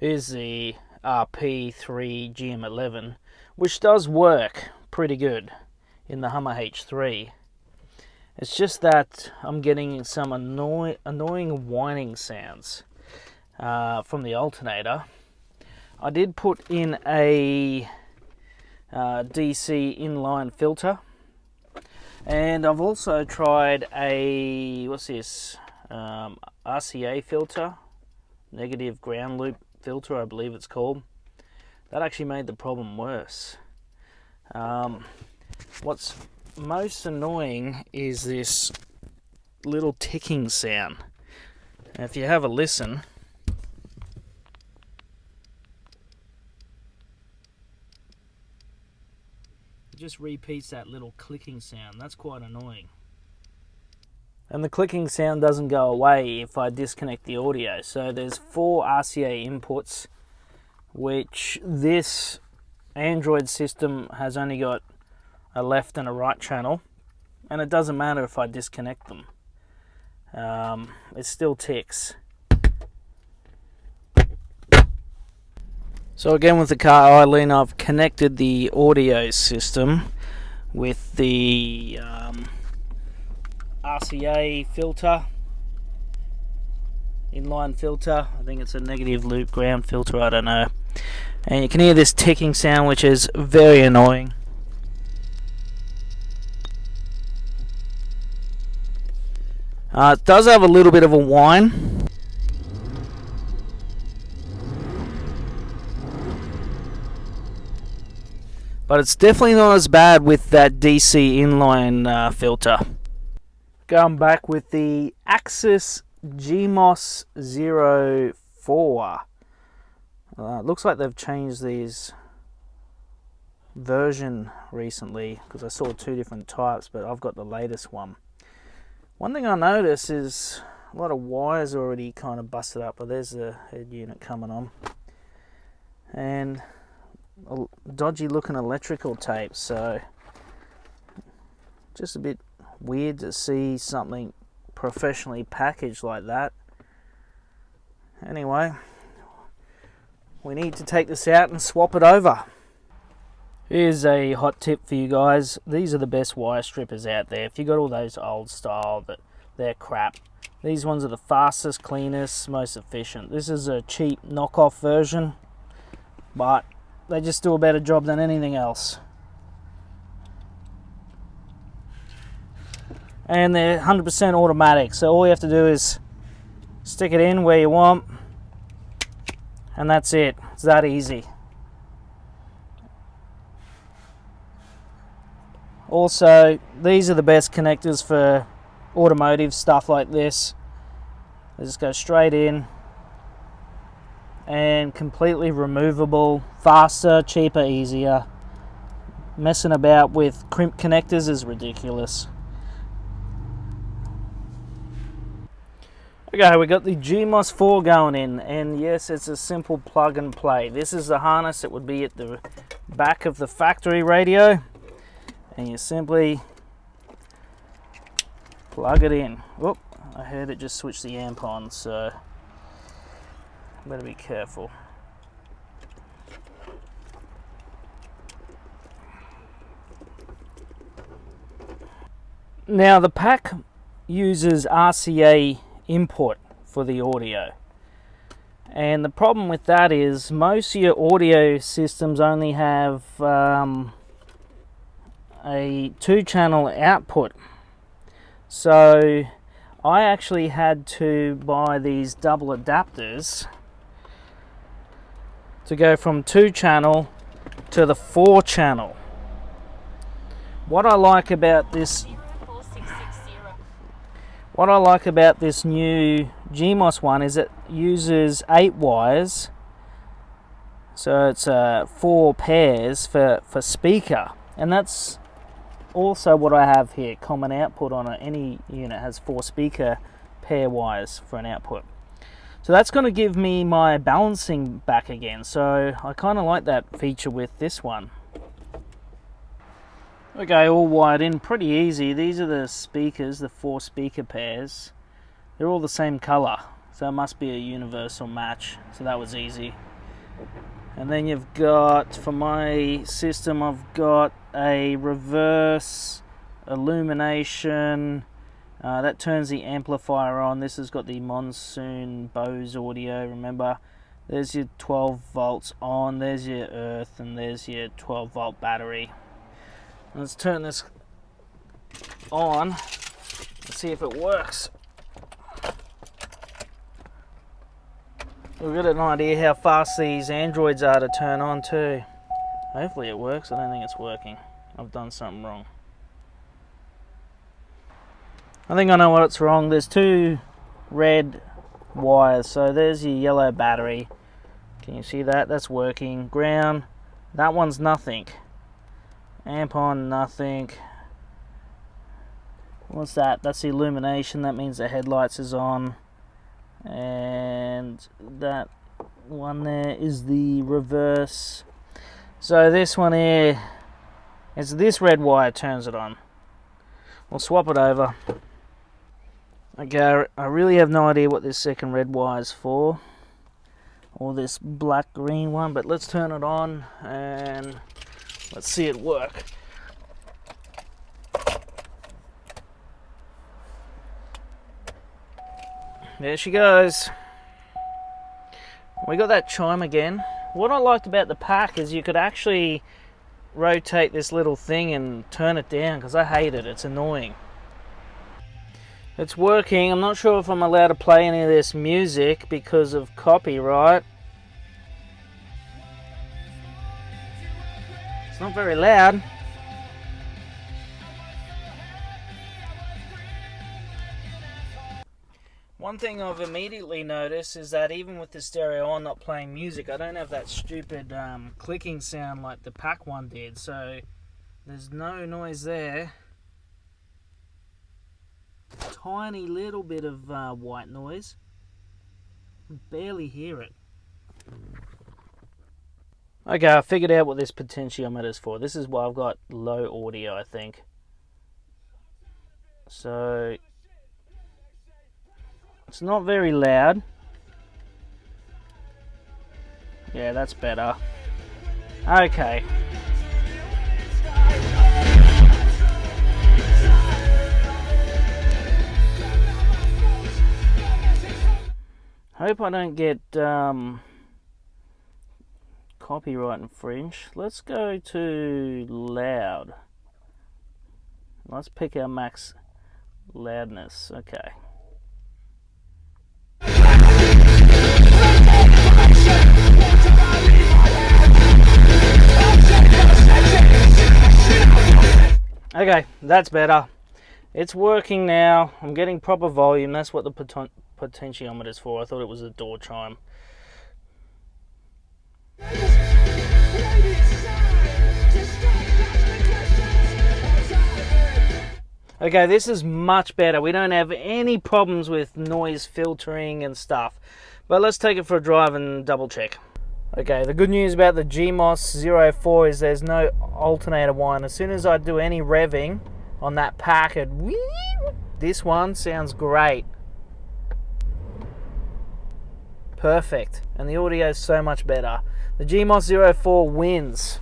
Here's the RP3-GM11, which does work pretty good in the Hummer H3. It's just that I'm getting some annoying whining sounds from the alternator. I did put in a DC inline filter, and I've also tried a, what's this, RCA filter, negative ground loop filter, I believe it's called. That actually made the problem worse. What's most annoying is this little ticking sound. Now, if you have a listen, it just repeats that little clicking sound. That's quite annoying. And the clicking sound doesn't go away if I disconnect the audio. So there's 4 RCA inputs, which this Android system has only got a left and a right channel, and it doesn't matter if I disconnect them. It still ticks. So again, with the car idling, I've connected the audio system with the RCA filter, inline filter. I think it's a negative loop ground filter, I don't know. And you can hear this ticking sound, which is very annoying. It does have a little bit of a whine. But it's definitely not as bad with that DC inline filter. Going back with the Axxess GMOS-04. It looks like they've changed these version recently, because I saw 2 different types, but I've got the latest one. One thing I notice is a lot of wires already kind of busted up, but there's the head unit coming on. And a dodgy looking electrical tape, so just a bit weird to see something professionally packaged like that. Anyway, we need to take this out and swap it over. Here's a hot tip for you guys. These are the best wire strippers out there. If you got all those old style, they're crap. These ones are the fastest, cleanest, most efficient. This is a cheap knockoff version, but they just do a better job than anything else. And they're 100% automatic, so all you have to do is stick it in where you want, and that's it. It's that easy. Also, these are the best connectors for automotive stuff like this. They just go straight in and completely removable, faster, cheaper, easier. Messing about with crimp connectors is ridiculous. Okay, we got the GMOS-04 going in, and yes, it's a simple plug and play. This is the harness that would be at the back of the factory radio, and you simply plug it in. Whoop, I heard it just switch the amp on, so better be careful. Now the PAC uses RCA input for the audio, and the problem with that is most of your audio systems only have a 2-channel output. So I actually had to buy these double adapters to go from 2-channel to the 4-channel. What I like about this new GMOS one is it uses 8 wires, so it's 4 pairs for speaker, and that's also what I have here. Common output on it. Any unit has 4 speaker pair wires for an output. So that's going to give me my balancing back again, so I kind of like that feature with this one. Okay, all wired in, pretty easy. These are the speakers, the 4 speaker pairs. They're all the same color, so it must be a universal match, so that was easy. And then you've got, for my system, I've got a reverse illumination. That turns the amplifier on. This has got the Monsoon Bose audio, remember. There's your 12 volts on, there's your earth, and there's your 12 volt battery. Let's turn this on and see if it works. We've got an idea how fast these Androids are to turn on too. Hopefully it works. I don't think it's working. I've done something wrong. I think I know what's wrong. There's two red wires. So there's your yellow battery. Can you see that? That's working. Ground. That one's nothing. Amp on, nothing. What's that? That's the illumination. That means the headlights is on. And that one there is the reverse. So this one here, it's this red wire turns it on. We'll swap it over. Okay, I really have no idea what this second red wire is for, or this black green one, but let's turn it on and let's see it work. There she goes. We got that chime again. What I liked about the PAC is you could actually rotate this little thing and turn it down, because I hate it. It's annoying. It's working. I'm not sure if I'm allowed to play any of this music because of copyright. It's not very loud. One thing I've immediately noticed is that even with the stereo on, not playing music, I don't have that stupid clicking sound like the PAC one did, so there's no noise there. Tiny little bit of white noise. Barely hear it. Okay, I figured out what this potentiometer is for. This is why I've got low audio, I think. So it's not very loud. Yeah, that's better. Okay. Hope I don't get copyright infringe. Let's go to loud. Let's pick our max loudness. Okay. Okay, that's better. It's working now. I'm getting proper volume. That's what the potentiometer is for. I thought it was a door chime. Okay, this is much better. We don't have any problems with noise filtering and stuff. But let's take it for a drive and double check. Okay, the good news about the GMOS-04 is there's no alternator whine. As soon as I do any revving on that PAC, this one sounds great. Perfect. And the audio is so much better. The GMOS-04 wins.